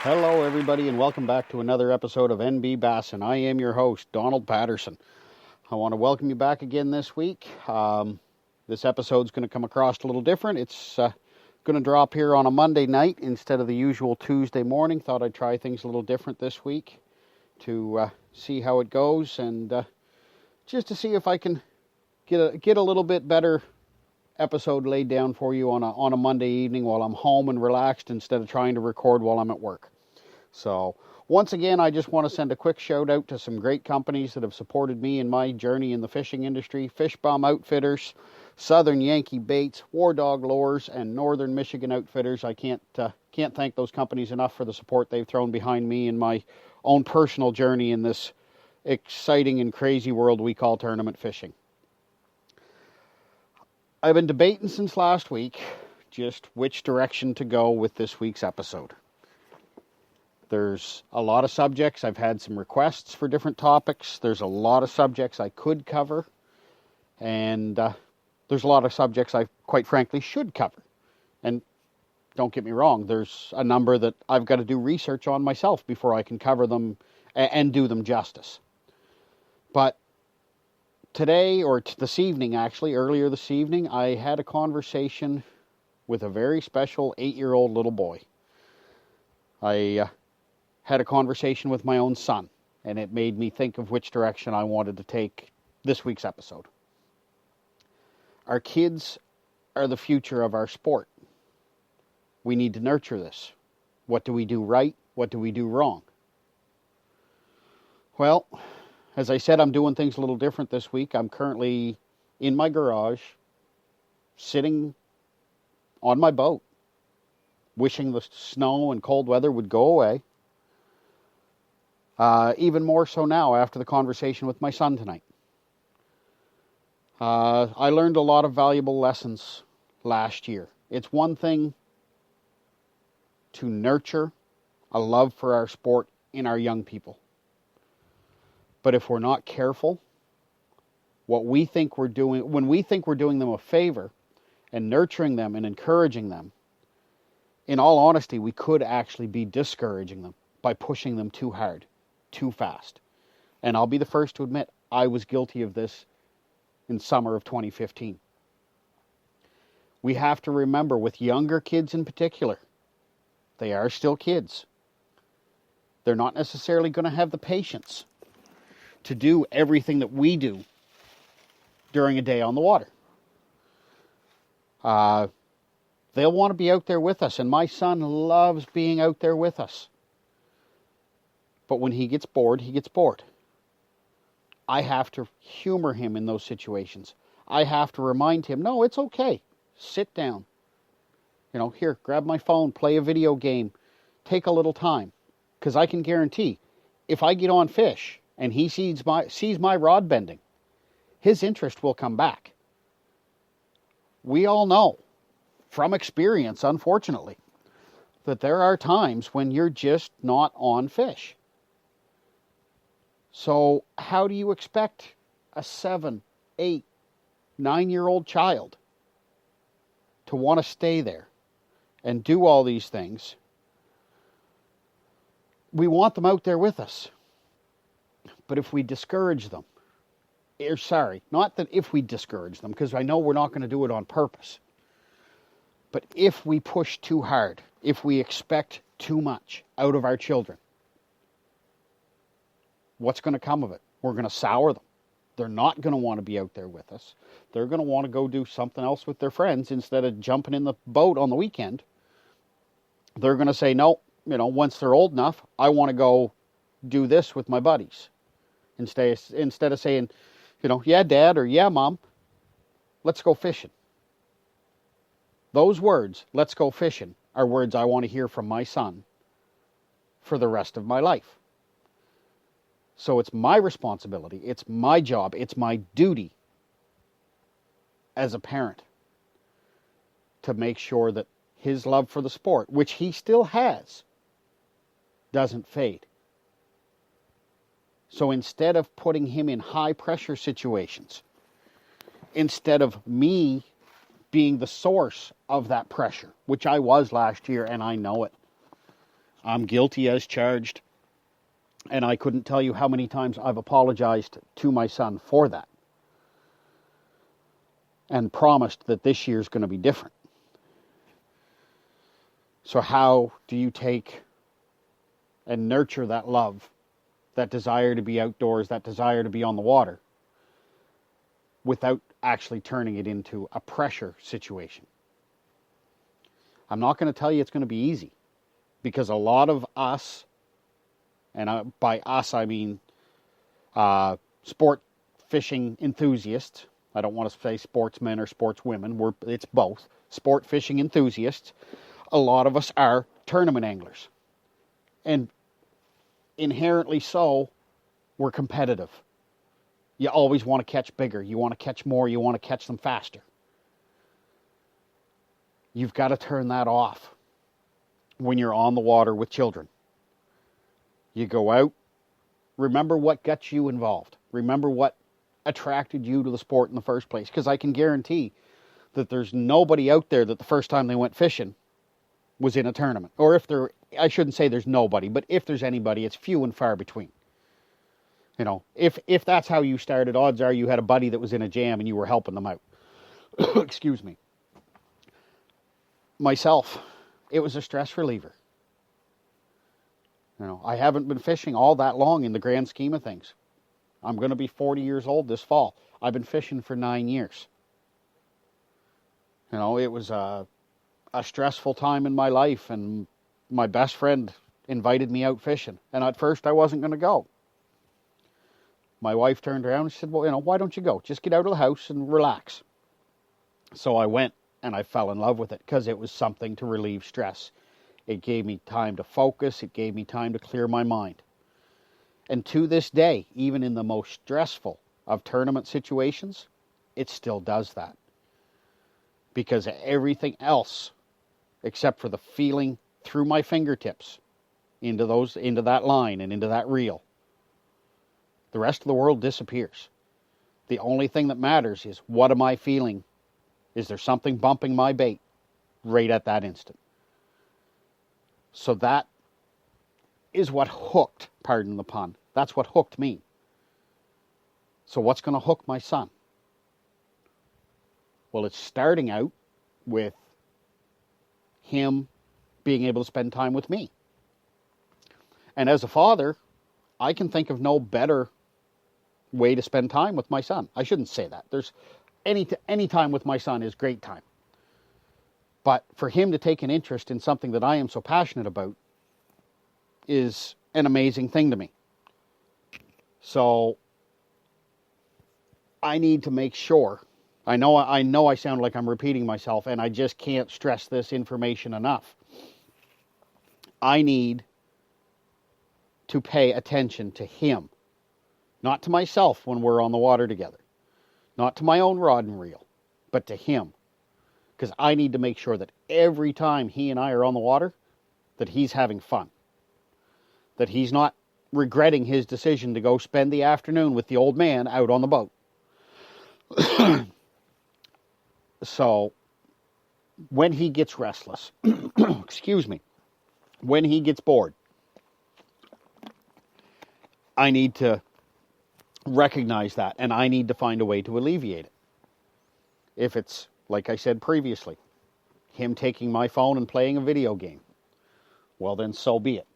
Hello everybody and welcome back to another episode of NB Bassin. I am your host, Donald Patterson. I want to welcome you back again this week. This episode's going to come across a little different. It's going to drop here on a Monday night instead of the usual Tuesday morning. Thought I'd try things a little different this week to see how it goes and just to see if I can get a little bit better episode laid down for you on a Monday evening while I'm home and relaxed instead of trying to record while I'm at work. So once again, I just want to send a quick shout out to some great companies that have supported me in my journey in the fishing industry. Fish Bum Outfitters, Southern Yankee Baits, War Dog Lures, and Northern Michigan Outfitters. I can't thank those companies enough for the support they've thrown behind me in my own personal journey in this exciting and crazy world we call tournament fishing. I've been debating since last week just which direction to go with this week's episode. There's a lot of subjects. I've had some requests for different topics. There's a lot of subjects I could cover. And there's a lot of subjects I, quite frankly, should cover. And don't get me wrong, there's a number that I've got to do research on myself before I can cover them and do them justice. But today, or this evening actually, earlier this evening, I had a conversation with a very special 8-year-old little boy. I had a conversation with my own son, and it made me think of which direction I wanted to take this week's episode. Our kids are the future of our sport. We need to nurture this. What do we do right? What do we do wrong? Well, as I said, I'm doing things a little different this week. I'm currently in my garage, sitting on my boat, wishing the snow and cold weather would go away. Even more so now after the conversation with my son tonight. I learned a lot of valuable lessons last year. It's one thing to nurture a love for our sport in our young people. But if we're not careful, what we think we're doing, when we think we're doing them a favor and nurturing them and encouraging them, in all honesty, we could actually be discouraging them by pushing them too hard, too fast. And I'll be the first to admit, I was guilty of this in summer of 2015. We have to remember, with younger kids in particular, they are still kids. They're not necessarily going to have the patience to do everything that we do during a day on the water. They'll want to be out there with us, and my son loves being out there with us. But when he gets bored, he gets bored. I have to humor him in those situations. I have to remind him, no, it's okay. Sit down. Here, grab my phone, play a video game, take a little time. Because I can guarantee, if I get on fish and he sees my rod bending, his interest will come back. We all know, from experience, unfortunately, that there are times when you're just not on fish. So how do you expect a 7, 8, 9-year-old child to want to stay there and do all these things? We want them out there with us. But if we discourage them, not that if we discourage them, because I know we're not going to do it on purpose. But if we push too hard, if we expect too much out of our children, what's going to come of it? We're going to sour them. They're not going to want to be out there with us. They're going to want to go do something else with their friends instead of jumping in the boat on the weekend. They're going to say, no, once they're old enough, I want to go do this with my buddies. Instead of saying, yeah, Dad, or yeah, Mom, let's go fishing. Those words, let's go fishing, are words I want to hear from my son for the rest of my life. So it's my responsibility, it's my job, it's my duty as a parent to make sure that his love for the sport, which he still has, doesn't fade. So instead of putting him in high pressure situations, instead of me being the source of that pressure, which I was last year, and I know it. I'm guilty as charged, and I couldn't tell you how many times I've apologized to my son for that and promised that this year's going to be different. So how do you take and nurture that love, that desire to be outdoors, that desire to be on the water, without actually turning it into a pressure situation? I'm not going to tell you it's going to be easy, because a lot of us, and by us I mean sport fishing enthusiasts, I don't want to say sportsmen or sportswomen, it's both, sport fishing enthusiasts, a lot of us are tournament anglers. And inherently so, we're competitive. You always want to catch bigger. You want to catch more. You want to catch them faster. You've got to turn that off when you're on the water with children. You go out. Remember what got you involved. Remember what attracted you to the sport in the first place. Because I can guarantee that there's nobody out there that the first time they went fishing was in a tournament. Or I shouldn't say there's nobody, but if there's anybody, it's few and far between. You know, if that's how you started, odds are you had a buddy that was in a jam and you were helping them out. Excuse me. Myself, it was a stress reliever. You know, I haven't been fishing all that long in the grand scheme of things. I'm going to be 40 years old this fall. I've been fishing for 9 years. You know, it was a stressful time in my life, and my best friend invited me out fishing. And at first I wasn't going to go. My wife turned around and said, well, you know, why don't you go? Just get out of the house and relax. So I went, and I fell in love with it because it was something to relieve stress. It gave me time to focus. It gave me time to clear my mind. And to this day, even in the most stressful of tournament situations, it still does that. Because everything else, except for the feeling through my fingertips into that line and into that reel, the rest of the world disappears. The only thing that matters is, what am I feeling? Is there something bumping my bait right at that instant? So that is what hooked, pardon the pun, that's what hooked me. So what's going to hook my son? Well, it's starting out with him being able to spend time with me. And as a father, I can think of no better way to spend time with my son. I shouldn't say that. There's any time with my son is great time. But for him to take an interest in something that I am so passionate about is an amazing thing to me. So I need to make sure, I know I sound like I'm repeating myself, and I just can't stress this information enough. I need to pay attention to him, not to myself when we're on the water together, not to my own rod and reel, but to him. Because I need to make sure that every time he and I are on the water, that he's having fun. That he's not regretting his decision to go spend the afternoon with the old man out on the boat. So, when he gets restless, excuse me, when he gets bored, I need to recognize that, and I need to find a way to alleviate it. If it's, like I said previously, him taking my phone and playing a video game, well then so be it.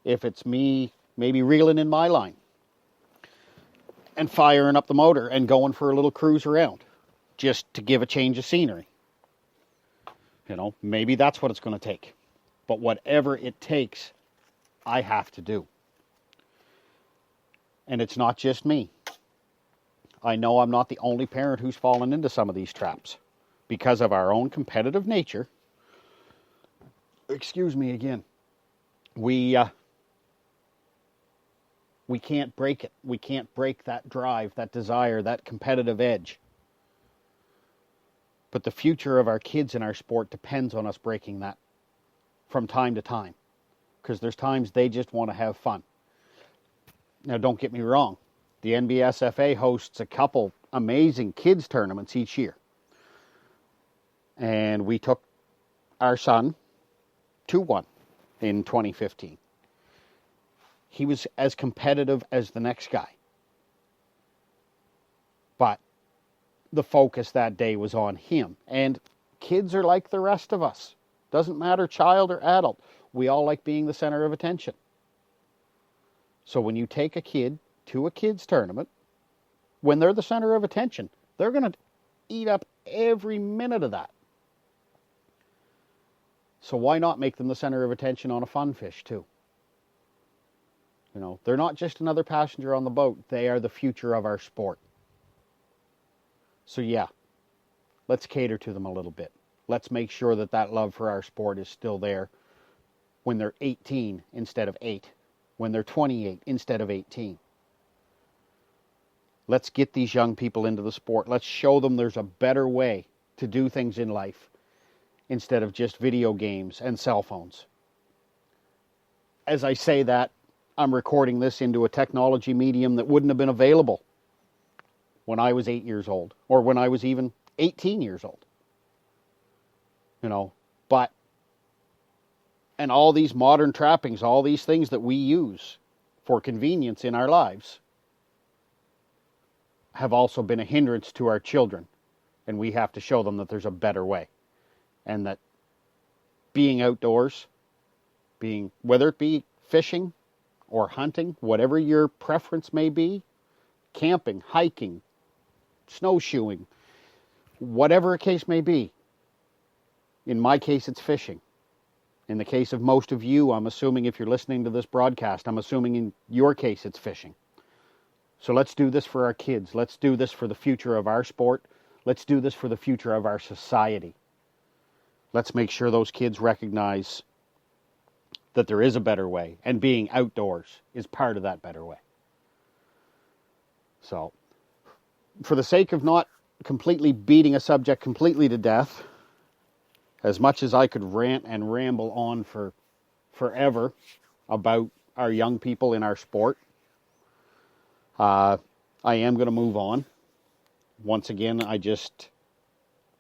If it's me maybe reeling in my line and firing up the motor and going for a little cruise around just to give a change of scenery, you know, maybe that's what it's going to take. But whatever it takes, I have to do. And it's not just me. I know I'm not the only parent who's fallen into some of these traps. Because of our own competitive nature, excuse me again, we can't break it. We can't break that drive, that desire, that competitive edge. But the future of our kids in our sport depends on us breaking that from time to time. Because there's times they just want to have fun. Now, don't get me wrong. The NBSFA hosts a couple amazing kids tournaments each year. And we took our son to one in 2015. He was as competitive as the next guy. But the focus that day was on him. And kids are like the rest of us. Doesn't matter, child or adult. We all like being the center of attention. So when you take a kid to a kids tournament, when they're the center of attention, they're going to eat up every minute of that. So why not make them the center of attention on a fun fish too? You know, they're not just another passenger on the boat. They are the future of our sport. So yeah, let's cater to them a little bit. Let's make sure that that love for our sport is still there when they're 18 instead of 8, when they're 28 instead of 18. Let's get these young people into the sport. Let's show them there's a better way to do things in life instead of just video games and cell phones. As I say that, I'm recording this into a technology medium that wouldn't have been available when I was 8 years old, or when I was even 18 years old. You know, but, and all these modern trappings, all these things that we use for convenience in our lives have also been a hindrance to our children. And we have to show them that there's a better way. And that being outdoors, whether it be fishing or hunting, whatever your preference may be, camping, hiking, snowshoeing, whatever a case may be. In my case, it's fishing. In the case of most of you, I'm assuming if you're listening to this broadcast, I'm assuming in your case it's fishing. So let's do this for our kids. Let's do this for the future of our sport. Let's do this for the future of our society. Let's make sure those kids recognize that there is a better way, and being outdoors is part of that better way. So, for the sake of not completely beating a subject completely to death, as much as I could rant and ramble on for forever about our young people in our sport, I am going to move on. Once again,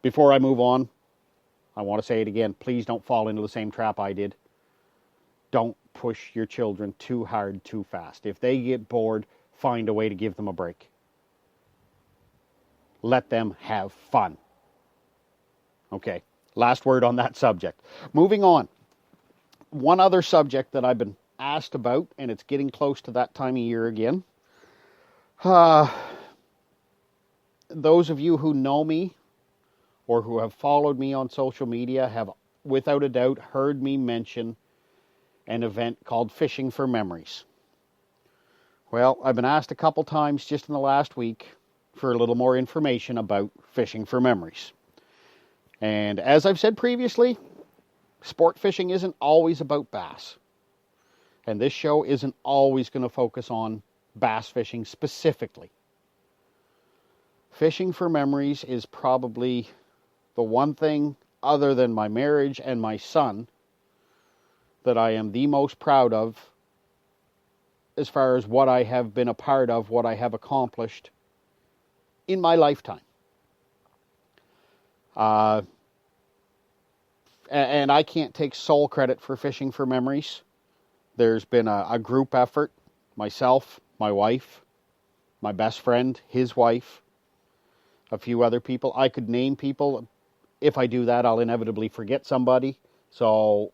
before I move on, I want to say it again, please don't fall into the same trap I did. Don't push your children too hard, too fast. If they get bored, find a way to give them a break. Let them have fun. Okay, last word on that subject. Moving on. One other subject that I've been asked about, and it's getting close to that time of year again. Those of you who know me or who have followed me on social media have without a doubt heard me mention an event called Fishing for Memories. Well, I've been asked a couple times just in the last week for a little more information about Fishing for Memories. And as I've said previously, sport fishing isn't always about bass. And this show isn't always going to focus on bass fishing specifically. Fishing for Memories is probably the one thing other than my marriage and my son that I am the most proud of as far as what I have been a part of, what I have accomplished in my lifetime. And I can't take sole credit for Fishing for Memories. There's been a group effort. Myself, my wife, my best friend, his wife, a few other people. I could name people. If I do that, I'll inevitably forget somebody. So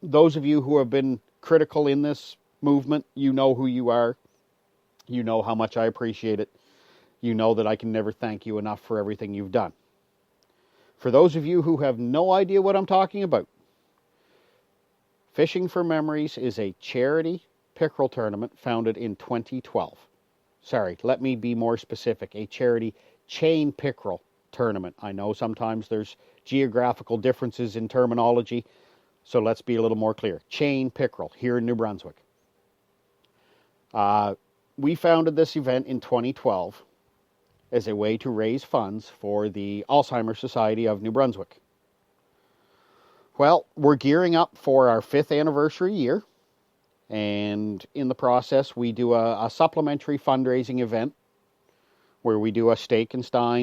those of you who have been critical in this movement, you know who you are. You know how much I appreciate it. You know that I can never thank you enough for everything you've done. For those of you who have no idea what I'm talking about, Fishing for Memories is a charity pickerel tournament founded in 2012. Sorry, let me be more specific. A charity chain pickerel tournament. I know sometimes there's geographical differences in terminology, so let's be a little more clear. Chain pickerel here in New Brunswick. We founded this event in 2012 as a way to raise funds for the Alzheimer's Society of New Brunswick. Well, we're gearing up for our 5th anniversary year, and in the process we do a supplementary fundraising event where we do a steak and stein